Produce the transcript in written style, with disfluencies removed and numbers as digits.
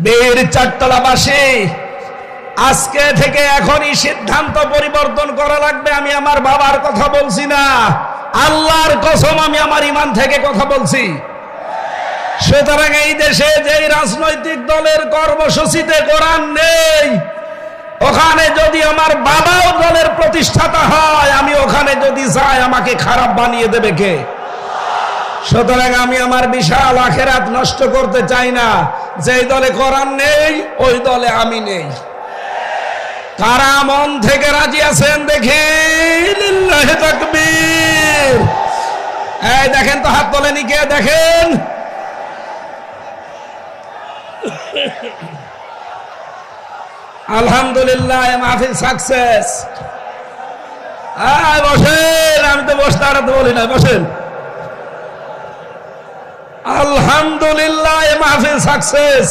বীর চারতলাবাসী, আজকে থেকে এখনই সিদ্ধান্ত পরিবর্তন করা লাগবে। আমি আমার বাবার কথা বলছি না, আল্লাহর কসম আমি আমার ঈমান থেকে কথা বলছি। সুতরাং এই দেশে যেই রাজনৈতিক দলের কর্মসূচিতে কোরআন নেই, ওখানে যদি আমার বাবাও দলের প্রতিষ্ঠাতা হয়, আমি ওখানে যদি যাই আমাকে খারাপ বানিয়ে দেবে কে? সুতরাং আমি আমার বিশাল আখিরাত নষ্ট করতে চাই না। যেই দলে কোরআন নেই ওই দলে আমি নেই। কারা মন থেকে রাজি আছেন দেখি? লিল্লাহি তাকবীর। এই দেখেন তো, হাত তোলেনি কে? দেখেন। আলহামদুলিল্লাহ, মাহফিল সাকসেস। বসেন, আমি তো বসতে আর বলি না, বসেন। আলহামদুলিল্লাহ, মাহফিল সাকসেস।